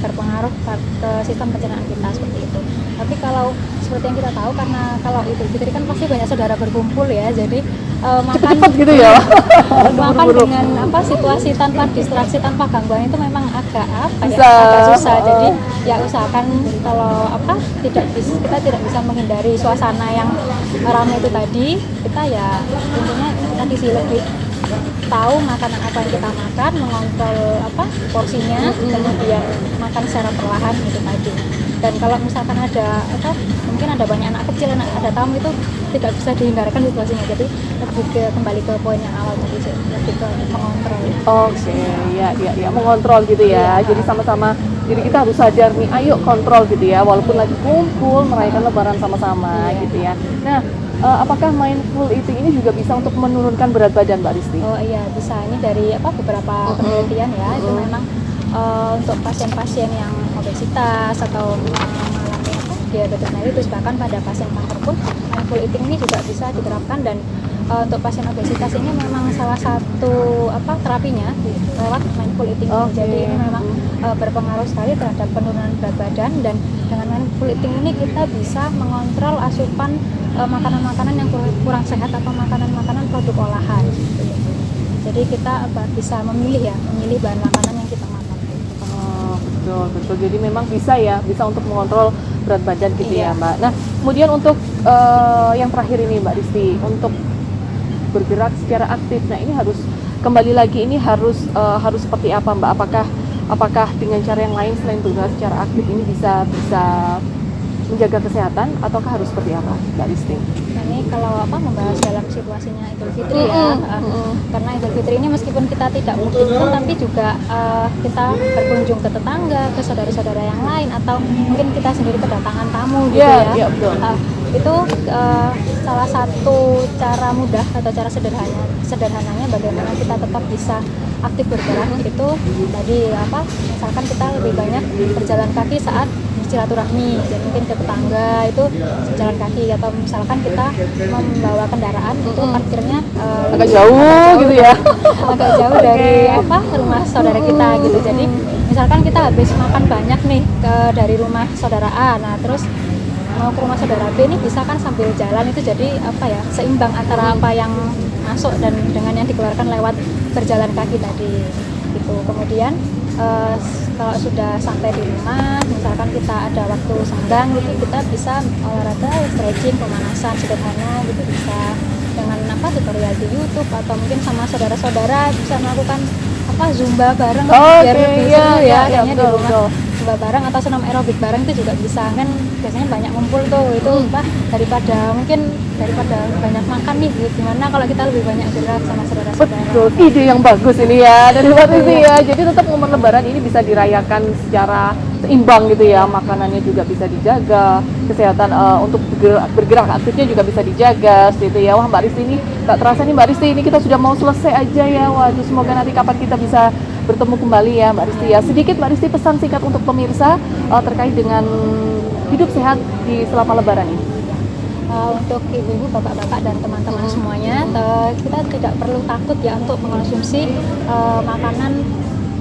berpengaruh ke sistem pencernaan kita seperti itu. Tapi kalau seperti yang kita tahu, karena kalau Idul Fitri kan pasti banyak saudara berkumpul ya, jadi makan cepet gitu ya. makan dengan situasi tanpa distraksi, tanpa gangguan itu memang agak susah. Jadi ya usahakan kalau kita tidak bisa menghindari suasana yang ramai itu tadi, kita ya intinya tadi sih lebih tahu makanan apa yang kita makan, mengontrol porsinya, kemudian makan secara perlahan gitu tadi. Dan kalau misalkan ada mungkin ada banyak anak kecil, ada tamu, itu tidak bisa dihindarkan situasinya. Jadi lebih kembali ke poin yang awal tadi, lebih ke mengontrol. Oke, ya mengontrol gitu ya. Jadi sama-sama diri kita harus sadar nih, ayo kontrol gitu ya, walaupun lagi kumpul merayakan Lebaran sama-sama gitu ya. Nah, apakah mindful eating ini juga bisa untuk menurunkan berat badan Mbak Risti? Oh iya, bisa. Ini dari beberapa penelitian ya, itu memang untuk pasien-pasien yang obesitas atau mengalami diabetes mellitus, bahkan pada pasien kanker pun mindful eating ini juga bisa diterapkan. Dan untuk pasien obesitas ini memang salah satu terapinya lewat mindful eating. Jadi ini memang berpengaruh sekali terhadap penurunan berat badan, dan dengan mindful eating ini kita bisa mengontrol asupan makanan-makanan yang kurang sehat atau makanan-makanan produk olahan gitu. Jadi kita bisa memilih bahan makanan yang kita makan. Betul, betul. Jadi memang bisa ya, bisa untuk mengontrol berat badan gitu ya, Iya. Mbak. Nah, kemudian untuk yang terakhir ini Mbak Risti, untuk bergerak secara aktif. Nah, ini harus kembali lagi ini harus seperti apa, Mbak? Apakah dengan cara yang lain selain bergerak secara aktif ini bisa menjaga kesehatan ataukah harus seperti apa, Mbak Risti? Nah, ini kalau membahas dalam situasinya Idul Fitri ya, karena Idul Fitri ini meskipun kita tidak mudik tapi juga kita berkunjung ke tetangga, ke saudara-saudara yang lain, atau mungkin kita sendiri kedatangan tamu gitu Iya, ya. iya, betul. Itu salah satu cara mudah atau cara sederhananya bagaimana kita tetap bisa aktif bergerak itu tadi misalkan kita lebih banyak berjalan kaki saat silaturahmi, jadi mungkin ke tetangga itu jalan kaki, atau misalkan kita membawa kendaraan itu parkirnya Agak jauh gitu ya. agak jauh dari rumah saudara kita gitu. Jadi misalkan kita habis makan banyak nih dari rumah saudara A, nah terus mau ke rumah saudara B ini bisa kan sambil jalan, itu jadi seimbang antara apa yang masuk dan dengan yang dikeluarkan lewat berjalan kaki tadi gitu. Kemudian kalau sudah sampai di rumah, misalkan kita ada waktu senggang gitu, kita bisa olahraga, stretching, pemanasan sederhana gitu, bisa dengan tutorial di YouTube, atau mungkin sama saudara-saudara bisa melakukan zumba bareng biar lebih seru ya, kayaknya di rumah. Zumba bareng atau senam aerobik bareng itu juga bisa, kan biasanya banyak ngumpul tuh itu daripada banyak makan nih gitu. Gimana kalau kita lebih banyak gerak sama saudara-saudara? Betul, ide yang bagus ini ya dari Mbak Risti ya. Jadi tetap momen Lebaran ini bisa dirayakan secara seimbang gitu ya, makanannya juga bisa dijaga, kesehatan untuk bergerak aktifnya juga bisa dijaga gitu ya. Wah, Mbak Risti ini tak terasa nih Mbak Risti, ini kita sudah mau selesai aja ya. Waduh, semoga nanti kapan kita bisa bertemu kembali ya Mbak Risti ya. Sedikit Mbak Risti pesan singkat untuk pemirsa terkait dengan hidup sehat di selama Lebaran ini. Untuk ibu-ibu, bapak-bapak dan teman-teman semuanya, kita tidak perlu takut ya untuk mengonsumsi makanan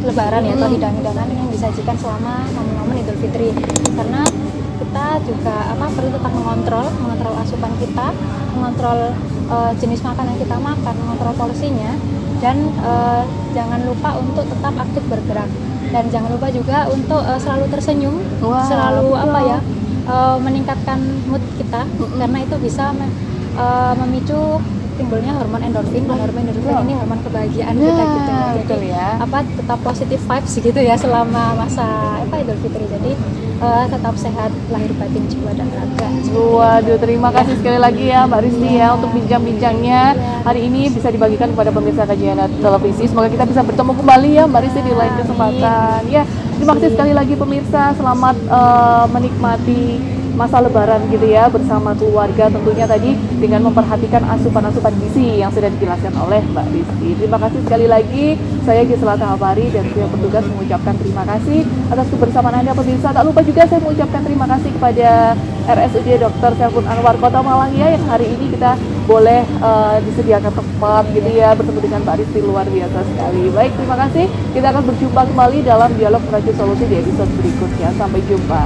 Lebaran ya, atau hidangan-hidangan yang disajikan selama momen-momen Idul Fitri, karena kita juga perlu tetap mengontrol asupan kita, mengontrol jenis makanan yang kita makan, mengontrol porsinya, dan jangan lupa untuk tetap aktif bergerak, dan jangan lupa juga untuk selalu tersenyum, selalu meningkatkan mood kita, karena itu bisa memicu timbulnya hormon endorfin, dan hormon endorfin ini hormon kebahagiaan kita gitu. Jadi tetap positif vibes gitu ya selama masa Idul Fitri. Jadi tetap sehat lahir batin, jiwa dan raga. Waduh, terima kasih sekali lagi ya Mbak Risti ya untuk bincang-bincangnya hari ini bisa dibagikan kepada pemirsa kajian televisi. Semoga kita bisa bertemu kembali ya Mbak Risti di lain kesempatan. Ya, terima kasih sekali lagi pemirsa. Selamat menikmati masa Lebaran gitu ya bersama keluarga, tentunya tadi dengan memperhatikan asupan-asupan gizi yang sudah dijelaskan oleh Mbak Risti. Terima kasih sekali lagi. Saya Gisela Tahapari dan tim petugas mengucapkan terima kasih atas kebersamaan Anda pemirsa. Tak lupa juga saya mengucapkan terima kasih kepada RSUD Dr. Saiful Anwar Kota Malang ya, yang hari ini kita boleh disediakan tempat gitu ya bertemu dengan Mbak Risti, luar biasa sekali. Baik, terima kasih. Kita akan berjumpa kembali dalam dialog Merajut Solusi di episode berikutnya. Sampai jumpa.